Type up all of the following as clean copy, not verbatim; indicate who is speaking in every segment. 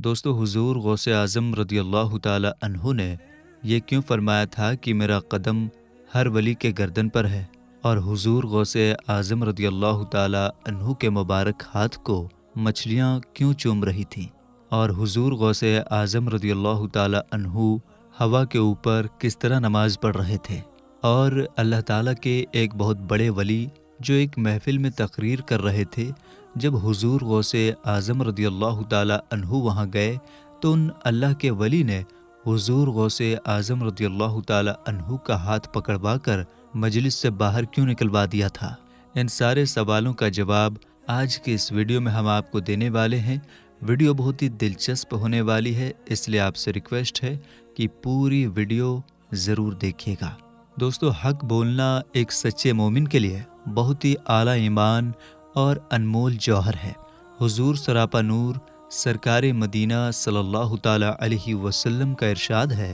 Speaker 1: دوستو حضور غوث اعظم رضی اللہ تعالی عنہ نے یہ کیوں فرمایا تھا کہ میرا قدم ہر ولی کے گردن پر ہے، اور حضور غوث اعظم رضی اللہ تعالی عنہ کے مبارک ہاتھ کو مچھلیاں کیوں چوم رہی تھیں، اور حضور غوث اعظم رضی اللہ تعالی عنہ ہوا کے اوپر کس طرح نماز پڑھ رہے تھے، اور اللہ تعالیٰ کے ایک بہت بڑے ولی جو ایک محفل میں تقریر کر رہے تھے، جب حضور غوث اعظم رضی اللہ تعالی عنہ وہاں گئے تو ان اللہ کے ولی نے حضور غوث اعظم رضی اللہ تعالی عنہ کا ہاتھ پکڑوا کر مجلس سے باہر کیوں نکلوا دیا تھا؟ ان سارے سوالوں کا جواب آج کے اس ویڈیو میں ہم آپ کو دینے والے ہیں۔ ویڈیو بہت ہی دلچسپ ہونے والی ہے، اس لیے آپ سے ریکویسٹ ہے کہ پوری ویڈیو ضرور دیکھیے گا۔ دوستو، حق بولنا ایک سچے مومن کے لیے بہت ہی اعلیٰ ایمان اور انمول جوہر ہے۔ حضور سراپا نور سرکار مدینہ صلی اللہ تعالی علیہ وسلم کا ارشاد ہے،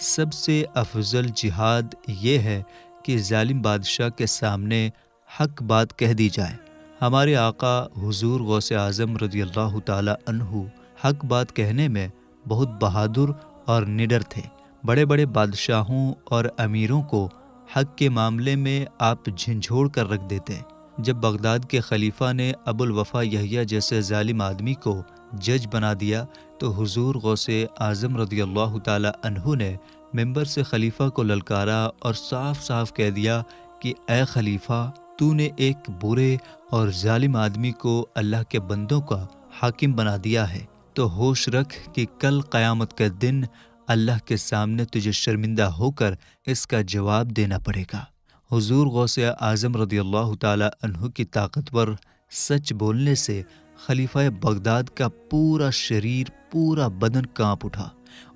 Speaker 1: سب سے افضل جہاد یہ ہے کہ ظالم بادشاہ کے سامنے حق بات کہہ دی جائے۔ ہمارے آقا حضور غوث اعظم رضی اللہ تعالی عنہ حق بات کہنے میں بہت بہادر اور نڈر تھے۔ بڑے بڑے بادشاہوں اور امیروں کو حق کے معاملے میں آپ جھنجھوڑ کر رکھ دیتے۔ جب بغداد کے خلیفہ نے ابو الوفا یحییٰ جیسے ظالم آدمی کو جج بنا دیا تو حضور غوث اعظم رضی اللہ تعالی عنہ نے ممبر سے خلیفہ کو للکارا اور صاف صاف کہہ دیا کہ اے خلیفہ، تو نے ایک برے اور ظالم آدمی کو اللہ کے بندوں کا حاکم بنا دیا ہے، تو ہوش رکھ کہ کل قیامت کے دن اللہ کے سامنے تجھے شرمندہ ہو کر اس کا جواب دینا پڑے گا۔ حضور غوث اعظم رضی اللہ تعالی عنہ کی طاقتور سچ بولنے سے خلیفہ بغداد کا پورا شریر، پورا بدن کانپ اٹھا۔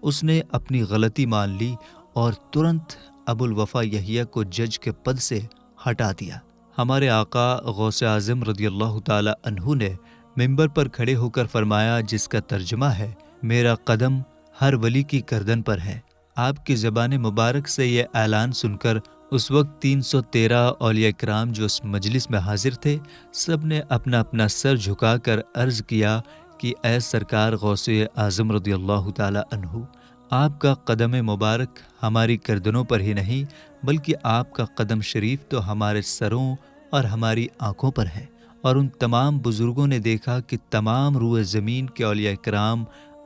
Speaker 1: اس نے اپنی غلطی مان لی اور ترنت ابو الوفا یحییٰ کو جج کے پد سے ہٹا دیا۔ ہمارے آقا غوث اعظم رضی اللہ تعالی عنہ نے ممبر پر کھڑے ہو کر فرمایا، جس کا ترجمہ ہے، میرا قدم ہر ولی کی گردن پر ہے۔ آپ کی زبان مبارک سے یہ اعلان سن کر اس وقت 313 اولیاء کرام جو اس مجلس میں حاضر تھے، سب نے اپنا اپنا سر جھکا کر عرض کیا کہ اے سرکار غوث اعظم رضی اللہ تعالی عنہ، آپ کا قدم مبارک ہماری گردنوں پر ہی نہیں بلکہ آپ کا قدم شریف تو ہمارے سروں اور ہماری آنکھوں پر ہے۔ اور ان تمام بزرگوں نے دیکھا کہ تمام روئے زمین کے اولیاء کرام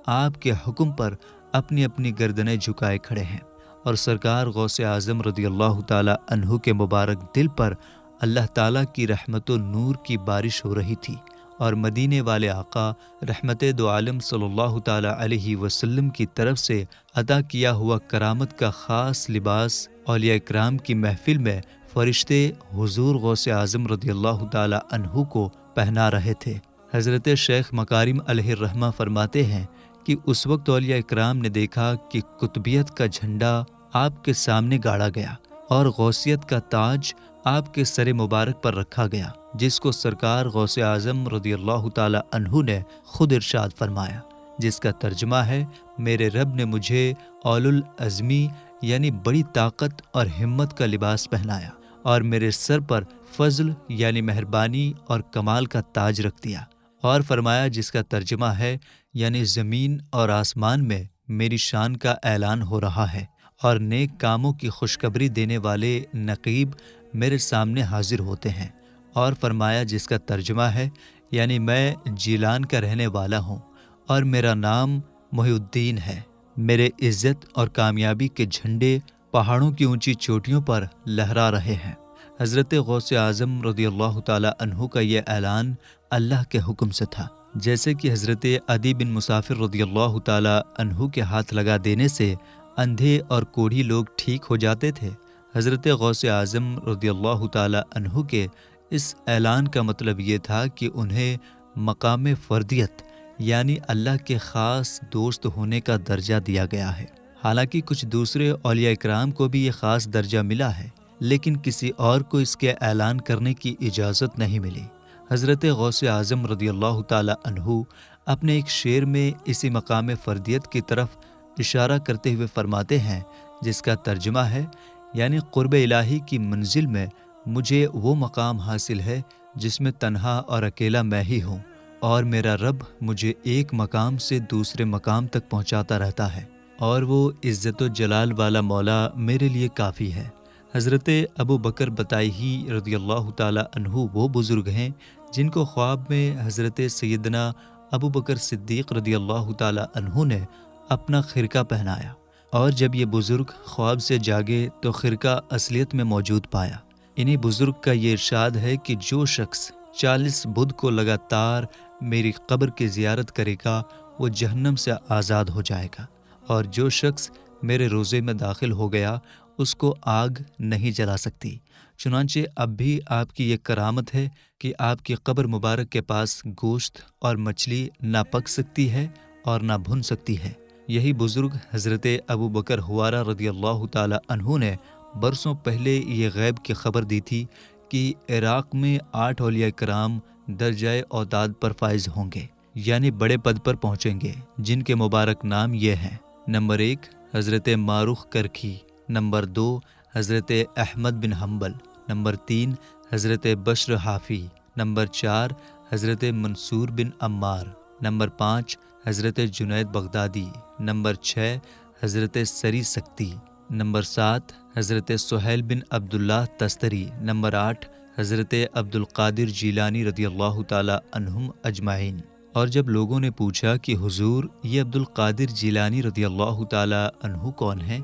Speaker 1: آپ کے حکم پر اپنی اپنی گردنیں جھکائے کھڑے ہیں، اور سرکار غوث اعظم رضی اللہ تعالی عنہ کے مبارک دل پر اللہ تعالیٰ کی رحمت و نور کی بارش ہو رہی تھی، اور مدینے والے آقا رحمت دو عالم صلی اللہ تعالی علیہ وسلم کی طرف سے عطا کیا ہوا کرامت کا خاص لباس اولیاء کرام کی محفل میں فرشتے حضور غوث اعظم رضی اللہ تعالی عنہ کو پہنا رہے تھے۔ حضرت شیخ مکارم علیہ الرحمہ فرماتے ہیں کہ اس وقت اولیاء کرام نے دیکھا کہ قطبیت کا جھنڈا آپ کے سامنے گاڑا گیا اور غوثیت کا تاج آپ کے سر مبارک پر رکھا گیا، جس کو سرکار غوث اعظم رضی اللہ تعالی عنہ نے خود ارشاد فرمایا، جس کا ترجمہ ہے، میرے رب نے مجھے اول العزمی یعنی بڑی طاقت اور ہمت کا لباس پہنایا، اور میرے سر پر فضل یعنی مہربانی اور کمال کا تاج رکھ دیا، اور فرمایا، جس کا ترجمہ ہے، یعنی زمین اور آسمان میں میری شان کا اعلان ہو رہا ہے، اور نیک کاموں کی خوشخبری دینے والے نقیب میرے سامنے حاضر ہوتے ہیں، اور فرمایا، جس کا ترجمہ ہے، یعنی میں جیلان کا رہنے والا ہوں اور میرا نام محی الدین ہے، میرے عزت اور کامیابی کے جھنڈے پہاڑوں کی اونچی چوٹیوں پر لہرا رہے ہیں۔ حضرت غوث اعظم رضی اللہ تعالی عنہ کا یہ اعلان اللہ کے حکم سے تھا، جیسے کہ حضرت عدی بن مسافر رضی اللہ تعالی عنہ کے ہاتھ لگا دینے سے اندھے اور کوڑھی لوگ ٹھیک ہو جاتے تھے۔ حضرت غوث اعظم رضی اللہ تعالی عنہ کے اس اعلان کا مطلب یہ تھا کہ انہیں مقام فردیت یعنی اللہ کے خاص دوست ہونے کا درجہ دیا گیا ہے۔ حالانکہ کچھ دوسرے اولیاء کرام کو بھی یہ خاص درجہ ملا ہے، لیکن کسی اور کو اس کے اعلان کرنے کی اجازت نہیں ملی۔ حضرت غوث اعظم رضی اللہ تعالی عنہ اپنے ایک شعر میں اسی مقام فردیت کی طرف اشارہ کرتے ہوئے فرماتے ہیں، جس کا ترجمہ ہے، یعنی قرب الہی کی منزل میں مجھے وہ مقام حاصل ہے جس میں تنہا اور اکیلا میں ہی ہوں، اور میرا رب مجھے ایک مقام سے دوسرے مقام تک پہنچاتا رہتا ہے، اور وہ عزت و جلال والا مولا میرے لیے کافی ہے۔ حضرت ابو بکر بطائحی رضی اللہ تعالیٰ عنہ وہ بزرگ ہیں جن کو خواب میں حضرت سیدنا ابو بکر صدیق رضی اللہ تعالیٰ عنہ نے اپنا خرقہ پہنایا، اور جب یہ بزرگ خواب سے جاگے تو خرقہ اصلیت میں موجود پایا۔ انہی بزرگ کا یہ ارشاد ہے کہ جو شخص 40 بدھ کو لگاتار میری قبر کی زیارت کرے گا وہ جہنم سے آزاد ہو جائے گا، اور جو شخص میرے روزے میں داخل ہو گیا اس کو آگ نہیں جلا سکتی۔ چنانچہ اب بھی آپ کی یہ کرامت ہے کہ آپ کی قبر مبارک کے پاس گوشت اور مچھلی نہ پک سکتی ہے اور نہ بھن سکتی ہے۔ یہی بزرگ حضرت ابو بکر حوارہ رضی اللہ تعالی عنہ نے برسوں پہلے یہ غیب کی خبر دی تھی کہ عراق میں 8 اولیاء کرام درجۂ اعداد پر فائز ہوں گے، یعنی بڑے پد پر پہنچیں گے، جن کے مبارک نام یہ ہیں: نمبر 1 حضرت ماروخ کرکھی، نمبر 2 حضرت احمد بن حنبل، نمبر 3 حضرت بشر حافی، نمبر 4 حضرت منصور بن عمار، نمبر 5 حضرت جنید بغدادی، نمبر 6 حضرت سری سکتی، نمبر 7 حضرت سہیل بن عبداللہ تستری، نمبر 8 حضرت عبد القادر جیلانی رضی اللہ تعالی عنہم اجمعین۔ اور جب لوگوں نے پوچھا کہ حضور یہ عبد القادر جیلانی رضی اللہ تعالی عنہ کون ہیں،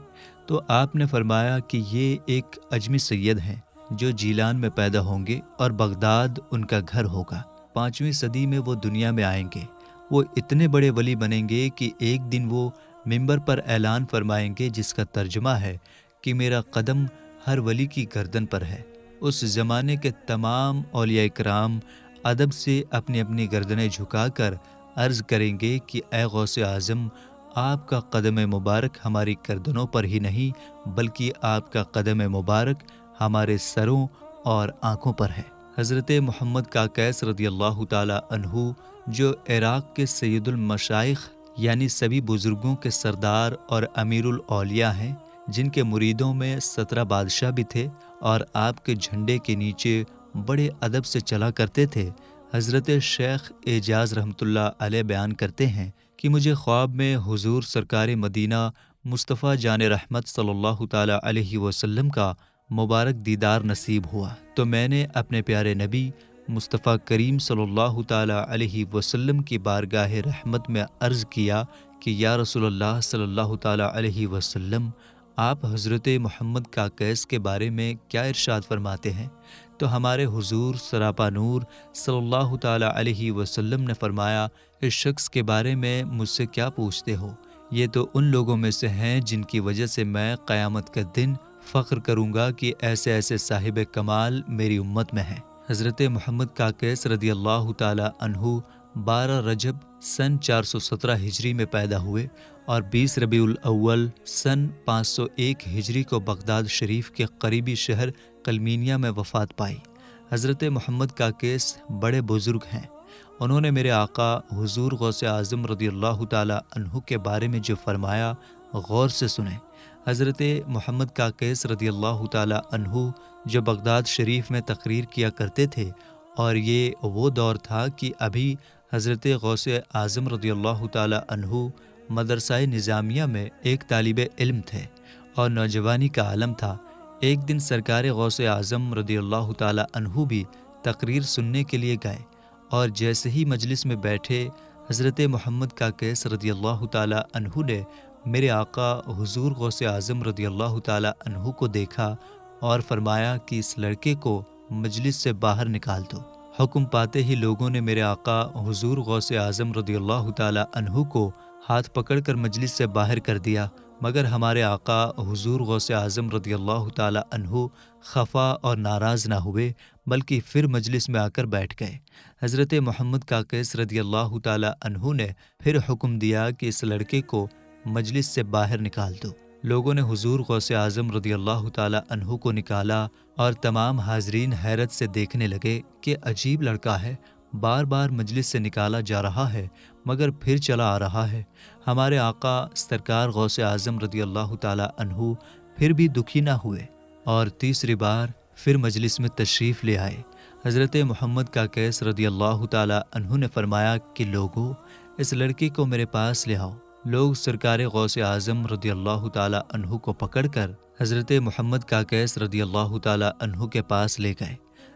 Speaker 1: تو آپ نے فرمایا کہ یہ ایک اجمی سید ہیں جو جیلان میں پیدا ہوں گے اور بغداد ان کا گھر ہوگا۔ 5ویں صدی میں وہ دنیا میں آئیں گے۔ وہ اتنے بڑے ولی بنیں گے کہ ایک دن وہ منبر پر اعلان فرمائیں گے جس کا ترجمہ ہے کہ میرا قدم ہر ولی کی گردن پر ہے۔ اس زمانے کے تمام اولیاء کرام ادب سے اپنی اپنی گردنیں جھکا کر عرض کریں گے کہ اے غوث اعظم، آپ کا قدم مبارک ہماری گردنوں پر ہی نہیں بلکہ آپ کا قدم مبارک ہمارے سروں اور آنکھوں پر ہے۔ حضرت محمد کاکیس رضی اللہ تعالی عنہ جو عراق کے سید المشائخ یعنی سبھی بزرگوں کے سردار اور امیر الاولیاء ہیں، جن کے مریدوں میں 17 بادشاہ بھی تھے اور آپ کے جھنڈے کے نیچے بڑے ادب سے چلا کرتے تھے، حضرت شیخ اعجاز رحمۃ اللہ علیہ بیان کرتے ہیں کہ مجھے خواب میں حضور سرکار مدینہ مصطفیٰ جان رحمت صلی اللہ تعالی علیہ وسلم کا مبارک دیدار نصیب ہوا، تو میں نے اپنے پیارے نبی مصطفیٰ کریم صلی اللہ تعالی علیہ وسلم کی بارگاہ رحمت میں عرض کیا کہ یا رسول اللہ صلی اللہ تعالی علیہ وسلم، آپ حضرت محمد کاکیس کے بارے میں کیا ارشاد فرماتے ہیں؟ تو ہمارے حضور سراپا نور صلی اللہ تعالی علیہ وسلم نے فرمایا، اس شخص کے بارے میں مجھ سے کیا پوچھتے ہو؟ یہ تو ان لوگوں میں سے ہیں جن کی وجہ سے میں قیامت کے دن فخر کروں گا کہ ایسے ایسے صاحب کمال میری امت میں ہیں۔ حضرت محمد کاکیس رضی اللہ تعالی عنہ 12 رجب سن 417 ہجری میں پیدا ہوئے اور 20 ربیع الاول سن 501 ہجری کو بغداد شریف کے قریبی شہر قلمینیا میں وفات پائی۔ حضرت محمد کاکیس بڑے بزرگ ہیں۔ انہوں نے میرے آقا حضور غوث اعظم رضی اللہ تعالی عنہ کے بارے میں جو فرمایا غور سے سنیں۔ حضرت محمد کاکیس رضی اللہ تعالی عنہ جو بغداد شریف میں تقریر کیا کرتے تھے، اور یہ وہ دور تھا کہ ابھی حضرت غوث اعظم رضی اللہ تعالی عنہ مدرسہ نظامیہ میں ایک طالب علم تھے اور نوجوانی کا عالم تھا۔ ایک دن سرکار غوث اعظم رضی اللہ تعالی عنہ بھی تقریر سننے کے لیے گئے، اور جیسے ہی مجلس میں بیٹھے حضرت محمد کاکیس رضی اللہ تعالی عنہ نے میرے آقا حضور غوث اعظم رضی اللہ تعالی عنہ کو دیکھا اور فرمایا کہ اس لڑکے کو مجلس سے باہر نکال دو۔ حکم پاتے ہی لوگوں نے میرے آقا حضور غوث اعظم رضی اللہ تعالی عنہ کو ہاتھ پکڑ کر مجلس سے باہر کر دیا، مگر ہمارے آقا حضور غوث اعظم رضی اللہ تعالی عنہ خفا اور ناراض نہ ہوئے بلکہ پھر مجلس میں آ کر بیٹھ گئے۔ حضرت محمد کاکیس رضی اللہ تعالی عنہ نے پھر حکم دیا کہ اس لڑکے کو مجلس سے باہر نکال دو۔ لوگوں نے حضور غوث اعظم رضی اللہ تعالی عنہ کو نکالا اور تمام حاضرین حیرت سے دیکھنے لگے کہ عجیب لڑکا ہے، بار بار مجلس سے نکالا جا رہا ہے مگر پھر چلا آ رہا ہے۔ ہمارے آقا سرکار غوث اعظم رضی اللہ تعالی عنہ پھر بھی دکھی نہ ہوئے اور تیسری بار پھر مجلس میں تشریف لے آئے۔ حضرت محمد کاکیس رضی اللہ تعالی عنہ نے فرمایا کہ لوگو، اس لڑکی کو میرے پاس لے آؤ۔ لوگ سرکار غوث اعظم رضی اللہ تعالی عنہ کو پکڑ کر حضرت محمد کاکیس رضی اللہ تعالی عنہ کے پاس لے گئے۔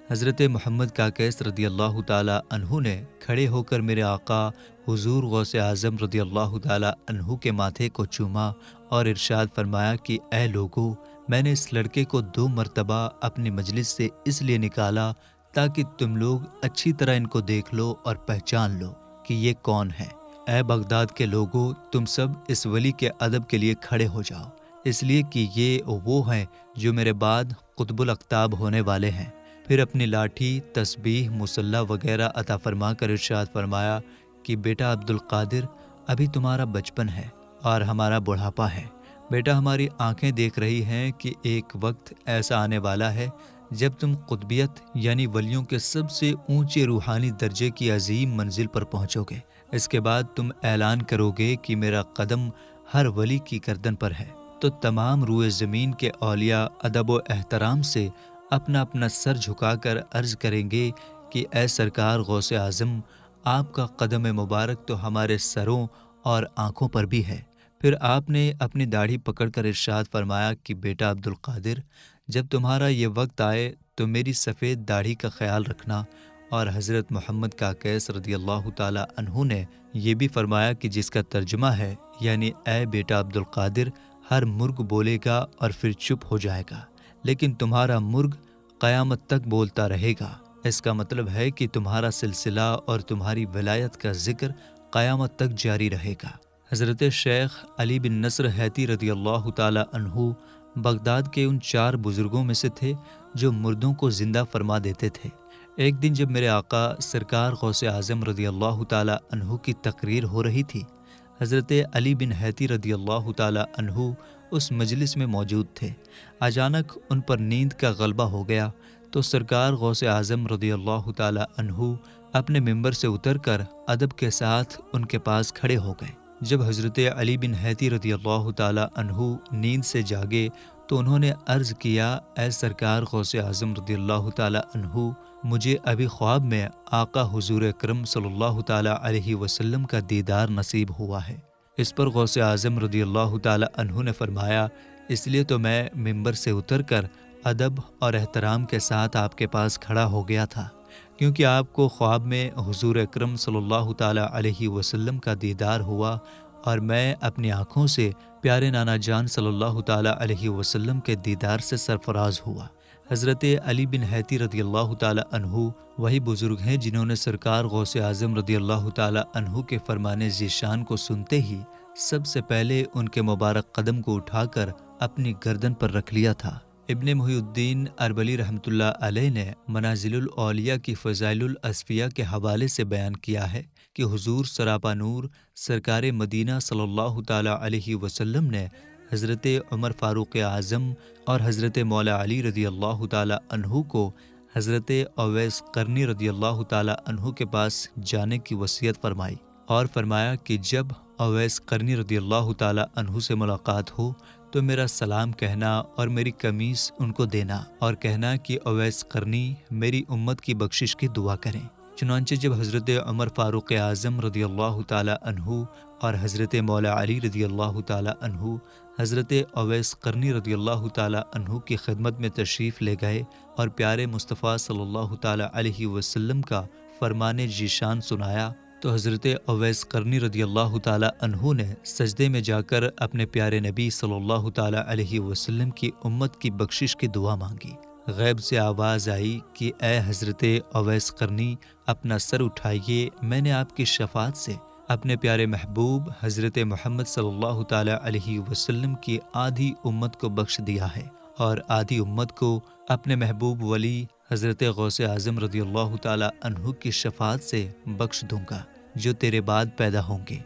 Speaker 1: حضرت محمد کاکیس رضی اللہ تعالی عنہ نے کھڑے ہو کر میرے آقا حضور غوث اعظم رضی اللہ تعالی عنہ کے ماتھے کو چوما اور ارشاد فرمایا کہ اے لوگو، میں نے اس لڑکے کو 2 مرتبہ اپنی مجلس سے اس لیے نکالا تاکہ تم لوگ اچھی طرح ان کو دیکھ لو اور پہچان لو کہ یہ کون ہے۔ اے بغداد کے لوگوں، تم سب اس ولی کے ادب کے لیے کھڑے ہو جاؤ، اس لیے کہ یہ وہ ہیں جو میرے بعد قطب الاقطاب ہونے والے ہیں۔ پھر اپنی لاٹھی، تسبیح، مصلی وغیرہ عطا فرما کر ارشاد فرمایا کہ بیٹا عبد القادر، ابھی تمہارا بچپن ہے اور ہمارا بڑھاپا ہے۔ بیٹا، ہماری آنکھیں دیکھ رہی ہیں کہ ایک وقت ایسا آنے والا ہے جب تم قطبیت یعنی ولیوں کے سب سے اونچے روحانی درجے کی عظیم منزل پر پہنچو گے۔ اس کے بعد تم اعلان کرو گے کہ میرا قدم ہر ولی کی گردن پر ہے، تو تمام روئے زمین کے اولیاء ادب و احترام سے اپنا اپنا سر جھکا کر عرض کریں گے کہ اے سرکار غوث اعظم، آپ کا قدم مبارک تو ہمارے سروں اور آنکھوں پر بھی ہے۔ پھر آپ نے اپنی داڑھی پکڑ کر ارشاد فرمایا کہ بیٹا عبد القادر، جب تمہارا یہ وقت آئے تو میری سفید داڑھی کا خیال رکھنا۔ اور حضرت محمد کاکیس رضی اللہ تعالی عنہ نے یہ بھی فرمایا کہ جس کا ترجمہ ہے یعنی اے بیٹا عبد القادر، ہر مرغ بولے گا اور پھر چپ ہو جائے گا، لیکن تمہارا مرغ قیامت تک بولتا رہے گا۔ اس کا مطلب ہے کہ تمہارا سلسلہ اور تمہاری ولایت کا ذکر قیامت تک جاری رہے گا۔ حضرت شیخ علی بن نصر حیتی رضی اللہ تعالی عنہ بغداد کے ان 4 بزرگوں میں سے تھے جو مردوں کو زندہ فرما دیتے تھے۔ ایک دن جب میرے آقا سرکار غوث اعظم رضی اللہ تعالی عنہ کی تقریر ہو رہی تھی، حضرت علی بن حیتی رضی اللہ تعالی عنہ اس مجلس میں موجود تھے۔ اچانک ان پر نیند کا غلبہ ہو گیا تو سرکار غوث اعظم رضی اللہ تعالی عنہ اپنے ممبر سے اتر کر ادب کے ساتھ ان کے پاس کھڑے ہو گئے۔ جب حضرت علی بن حیتی رضی اللہ تعالی عنہ نیند سے جاگے تو انہوں نے عرض کیا، اے سرکار غوث اعظم رضی اللہ تعالی عنہ، مجھے ابھی خواب میں آقا حضور اکرم صلی اللہ تعالی علیہ وسلم کا دیدار نصیب ہوا ہے۔ اس پر غوث اعظم رضی اللہ تعالی عنہ نے فرمایا، اس لیے تو میں ممبر سے اتر کر ادب اور احترام کے ساتھ آپ کے پاس کھڑا ہو گیا تھا، کیونکہ آپ کو خواب میں حضور اکرم صلی اللہ تعالی علیہ وسلم کا دیدار ہوا اور میں اپنی آنکھوں سے پیارے نانا جان صلی اللہ تعالی علیہ وسلم کے دیدار سے سرفراز ہوا۔ حضرت علی بن حیتی رضی اللہ تعالی عنہ وہی بزرگ ہیں جنہوں نے سرکار غوث اعظم رضی اللہ تعالی عنہ کے فرمان ذیشان کو سنتے ہی سب سے پہلے ان کے مبارک قدم کو اٹھا کر اپنی گردن پر رکھ لیا تھا۔ ابن محی الدین اربلی رحمۃ اللہ علیہ نے منازل الاولیاء کی فضائل الاصفیاء کے حوالے سے بیان کیا ہے کہ حضور سراپا نور سرکار مدینہ صلی اللہ تعالی علیہ وسلم نے حضرت عمر فاروق اعظم اور حضرت مولا علی رضی اللہ تعالی عنہ کو حضرت اویس قرنی رضی اللہ تعالی عنہ کے پاس جانے کی وصیت فرمائی اور فرمایا کہ جب اویس قرنی رضی اللہ تعالی عنہ سے ملاقات ہو تو میرا سلام کہنا اور میری قمیص ان کو دینا اور کہنا کہ اویس قرنی میری امت کی بخشش کی دعا کریں۔ چنانچہ جب حضرت عمر فاروق اعظم رضی اللہ تعالی عنہ اور حضرت مولا علی رضی اللہ تعالی عنہ حضرت اویس قرنی رضی اللہ تعالی عنہ کی خدمت میں تشریف لے گئے اور پیارے مصطفیٰ صلی اللہ تعالی علیہ وسلم کا فرمان ذیشان سنایا تو حضرت اویس قرنی رضی اللہ تعالی عنہ نے سجدے میں جا کر اپنے پیارے نبی صلی اللہ تعالی علیہ وسلم کی امت کی بخشش کی دعا مانگی۔ غیب سے آواز آئی کہ اے حضرت اویس قرنی، اپنا سر اٹھائیے، میں نے آپ کی شفاعت سے اپنے پیارے محبوب حضرت محمد صلی اللہ تعالی علیہ وسلم کی آدھی امت کو بخش دیا ہے اور آدھی امت کو اپنے محبوب ولی حضرت غوث اعظم رضی اللہ تعالی عنہ کی شفاعت سے بخش دوں گا جو تیرے بعد پیدا ہوں گے۔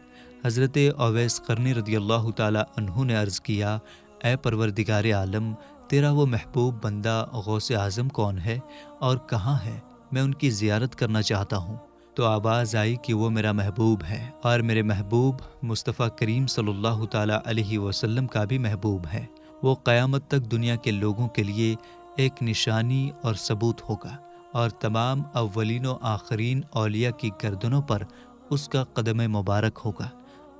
Speaker 1: حضرت اویس قرنی رضی اللہ تعالی عنہ نے عرض کیا، اے پروردگار عالم، تیرا وہ محبوب بندہ غوث اعظم کون ہے اور کہاں ہے؟ میں ان کی زیارت کرنا چاہتا ہوں۔ تو آواز آئی کہ وہ میرا محبوب ہے اور میرے محبوب مصطفیٰ کریم صلی اللہ تعالی علیہ وسلم کا بھی محبوب ہے۔ وہ قیامت تک دنیا کے لوگوں کے لیے ایک نشانی اور ثبوت ہوگا۔ اور تمام اولین و آخرین اولیاء کی گردنوں پر اس کا قدم مبارک ہوگا،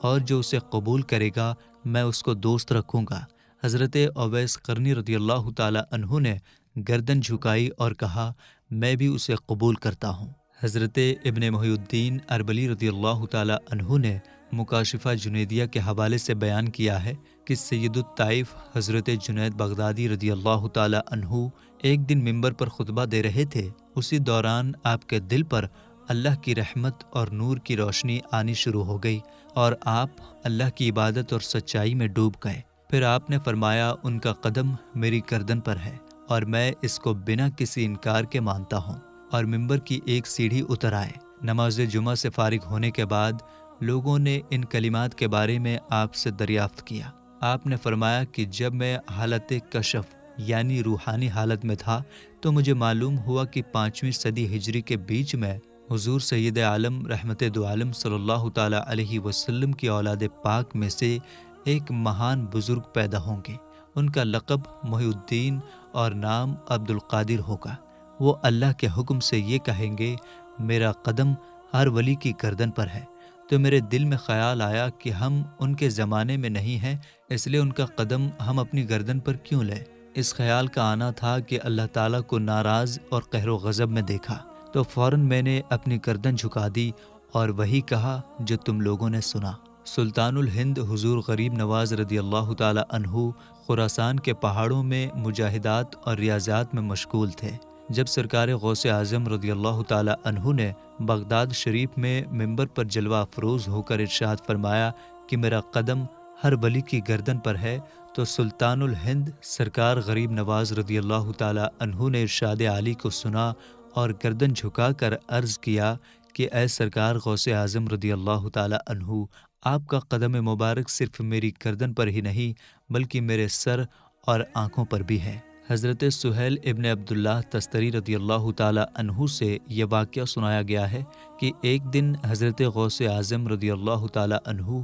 Speaker 1: اور جو اسے قبول کرے گا میں اس کو دوست رکھوں گا۔ حضرت اویس قرنی رضی اللہ تعالی عنہ نے گردن جھکائی اور کہا میں بھی اسے قبول کرتا ہوں۔ حضرت ابن محی الدین اربلی رضی اللہ تعالی عنہ نے مکاشفہ جنیدیہ کے حوالے سے بیان کیا ہے کہ سید الطائف حضرت جنید بغدادی رضی اللہ تعالی عنہ ایک دن منبر پر خطبہ دے رہے تھے۔ اسی دوران آپ کے دل پر اللہ کی رحمت اور نور کی روشنی آنی شروع ہو گئی اور آپ اللہ کی عبادت اور سچائی میں ڈوب گئے۔ پھر آپ نے فرمایا ان کا قدم میری گردن پر ہے اور میں اس کو بنا کسی انکار کے مانتا ہوں، اور منبر کی ایک سیڑھی اتر آئے۔ نماز جمعہ سے فارغ ہونے کے بعد لوگوں نے ان کلمات کے بارے میں آپ سے دریافت کیا۔ آپ نے فرمایا کہ جب میں حالت کشف یعنی روحانی حالت میں تھا تو مجھے معلوم ہوا کہ 5ویں صدی ہجری کے بیچ میں حضور سید عالم رحمت دو عالم صلی اللہ تعالی علیہ وسلم کی اولاد پاک میں سے ایک مہان بزرگ پیدا ہوں گے۔ ان کا لقب محی الدین اور نام عبد القادر ہوگا۔ وہ اللہ کے حکم سے یہ کہیں گے میرا قدم ہر ولی کی گردن پر ہے، تو میرے دل میں خیال آیا کہ ہم ان کے زمانے میں نہیں ہیں، اس لیے ان کا قدم ہم اپنی گردن پر کیوں لیں۔ اس خیال کا آنا تھا کہ اللہ تعالیٰ کو ناراض اور قہر و غضب میں دیکھا تو فوراً میں نے اپنی گردن جھکا دی اور وہی کہا جو تم لوگوں نے سنا۔ سلطان الہند حضور غریب نواز رضی اللہ تعالی عنہ خراسان کے پہاڑوں میں مجاہدات اور ریاضات میں مشغول تھے۔ جب سرکار غوث اعظم رضی اللہ تعالی عنہ نے بغداد شریف میں منبر پر جلوہ افروز ہو کر ارشاد فرمایا کہ میرا قدم ہر ولی کی گردن پر ہے، تو سلطان الہند سرکار غریب نواز رضی اللہ تعالی عنہ نے ارشاد عالی کو سنا اور گردن جھکا کر عرض کیا کہ اے سرکار غوث اعظم رضی اللہ تعالی عنہ، آپ کا قدم مبارک صرف میری گردن پر ہی نہیں بلکہ میرے سر اور آنکھوں پر بھی ہے۔ حضرت سہیل ابن عبداللہ تستری رضی اللہ تعالی عنہ سے یہ واقعہ سنایا گیا ہے کہ ایک دن حضرت غوث اعظم رضی اللہ تعالی عنہ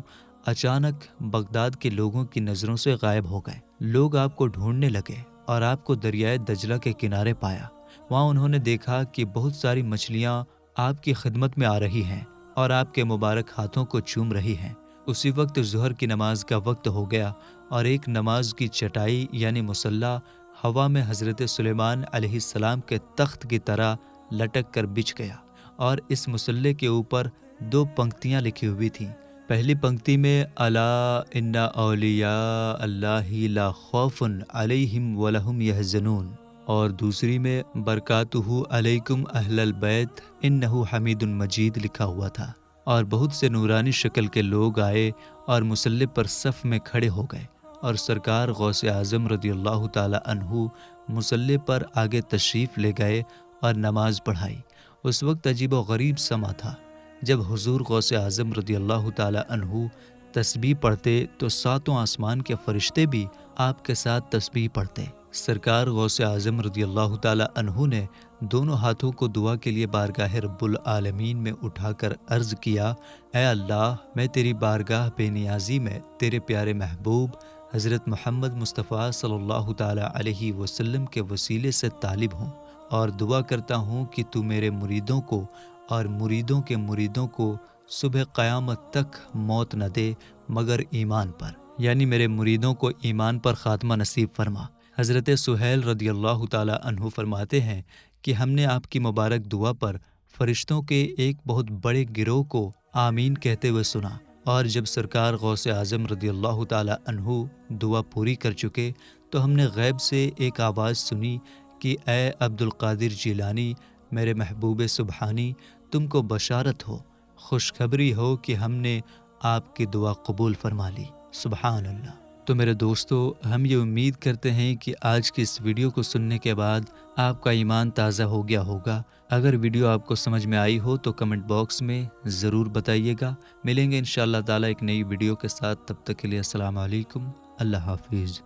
Speaker 1: اچانک بغداد کے لوگوں کی نظروں سے غائب ہو گئے۔ لوگ آپ کو ڈھونڈنے لگے اور آپ کو دریائے دجلہ کے کنارے پایا۔ وہاں انہوں نے دیکھا کہ بہت ساری مچھلیاں آپ کی خدمت میں آ رہی ہیں اور آپ کے مبارک ہاتھوں کو چوم رہی ہیں۔ اسی وقت ظہر کی نماز کا وقت ہو گیا اور ایک نماز کی چٹائی یعنی مصلی ہوا میں حضرت سلیمان علیہ السلام کے تخت کی طرح لٹک کر بچھ گیا، اور اس مصلی کے اوپر 2 پنکتیاں لکھی ہوئی تھیں۔ پہلی پنکتی میں الا ان اولیاء اللہ لا خوف علیہم ولہم یحزنون، اور دوسری میں برکاتہ علیکم اہل البیت انہ حمید مجید لکھا ہوا تھا، اور بہت سے نورانی شکل کے لوگ آئے اور مصلی پر صف میں کھڑے ہو گئے، اور سرکار غوث اعظم رضی اللہ تعالی عنہ مصلی پر آگے تشریف لے گئے اور نماز پڑھائی۔ اس وقت عجیب و غریب سما تھا۔ جب حضور غوث اعظم رضی اللہ تعالی عنہ تسبیح پڑھتے تو 7 آسمان کے فرشتے بھی آپ کے ساتھ تسبیح پڑھتے۔ سرکار غوث اعظم رضی اللہ تعالی عنہ نے دونوں ہاتھوں کو دعا کے لیے بارگاہ رب العالمین میں اٹھا کر عرض کیا، اے اللہ، میں تیری بارگاہ بے نیازی میں تیرے پیارے محبوب حضرت محمد مصطفیٰ صلی اللہ تعالی علیہ وسلم کے وسیلے سے طالب ہوں، اور دعا کرتا ہوں کہ تو میرے مریدوں کو اور مریدوں کے مریدوں کو صبح قیامت تک موت نہ دے مگر ایمان پر، یعنی میرے مریدوں کو ایمان پر خاتمہ نصیب فرما۔ حضرت سہیل رضی اللہ تعالی عنہ فرماتے ہیں کہ ہم نے آپ کی مبارک دعا پر فرشتوں کے ایک بہت بڑے گروہ کو آمین کہتے ہوئے سنا، اور جب سرکار غوث اعظم رضی اللہ تعالی عنہ دعا پوری کر چکے تو ہم نے غیب سے ایک آواز سنی کہ اے عبد القادر جیلانی، میرے محبوب سبحانی، تم کو بشارت ہو، خوشخبری ہو کہ ہم نے آپ کی دعا قبول فرما لی۔ سبحان اللہ۔ تو میرے دوستو، ہم یہ امید کرتے ہیں کہ آج کی اس ویڈیو کو سننے کے بعد آپ کا ایمان تازہ ہو گیا ہوگا۔ اگر ویڈیو آپ کو سمجھ میں آئی ہو تو کمنٹ باکس میں ضرور بتائیے گا۔ ملیں گے انشاءاللہ تعالیٰ ایک نئی ویڈیو کے ساتھ، تب تک کے لیے السلام علیکم، اللہ حافظ۔